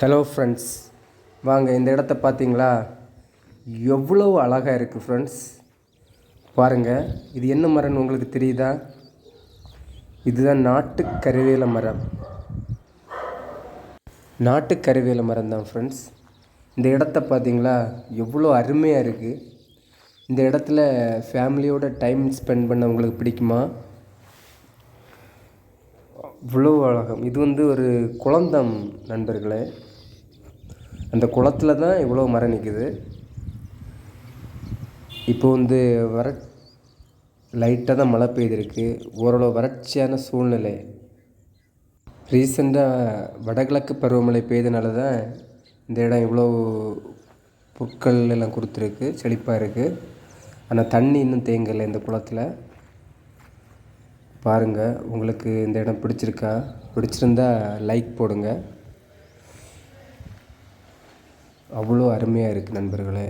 Hello friends, வாங்க இந்த இடத்த பார்த்தீங்களா? எவ்வளோ அழகாக இருக்குது ஃப்ரெண்ட்ஸ். பாருங்கள், இது என்ன மரம்னு உங்களுக்கு தெரியுதா? இதுதான் நாட்டு கருவேல மரம். நாட்டு கருவேல மரம் தான் ஃப்ரெண்ட்ஸ். இந்த இடத்த பார்த்தீங்களா? எவ்வளோ அருமையாக இருக்குது. இந்த இடத்துல ஃபேமிலியோட டைம் ஸ்பெண்ட் பண்ண உங்களுக்கு பிடிக்குமா? இவ்வளோ அழகாக. இது ஒரு குளந்தம் நண்பர்களே. அந்த குளத்தில் தான் இவ்வளோ மரம் நிற்குது. இப்போ லைட்டாக தான் மழை பெய்திருக்கு. ஓரளவு வறட்சியான சூழ்நிலை. ரீசெண்டாக வடகிழக்கு பருவமழை பெய்தனால தான் இந்த இடம் இவ்வளோ புற்கள் எல்லாம் கொடுத்துருக்கு, செழிப்பாக இருக்குது. ஆனால் தண்ணி இன்னும் தேங்கலை இந்த குளத்தில். பாருங்கள், உங்களுக்கு இந்த இடம் பிடிச்சிருக்கா? பிடிச்சிருந்தா லைக் போடுங்க. அவ்வளோ அருமையாக இருக்குது நண்பர்களே.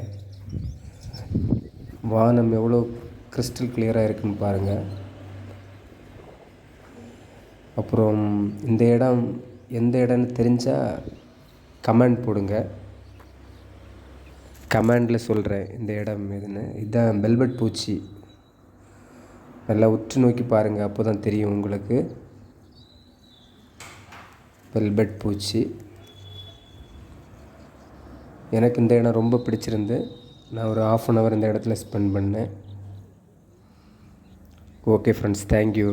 வானம் எவ்வளோ கிறிஸ்டல் கிளியராக இருக்குன்னு பாருங்கள். அப்புறம் இந்த இடம் எந்த இடம்னு தெரிஞ்சால் கமெண்ட் போடுங்க. கமெண்டில் சொல்கிறேன் இந்த இடம் எதுன்னு. இதுதான் வெல்வெட் பூச்சி. நல்லா உற்று நோக்கி பாருங்கள், அப்போ தான் தெரியும் உங்களுக்கு. வெல்வெட் பூச்சி. எனக்கு இந்த இடம் ரொம்ப பிடிச்சிருந்து நான் ஒரு 1/2 hour இந்த இடத்துல ஸ்பெண்ட் பண்ணேன். Okay friends, thank you.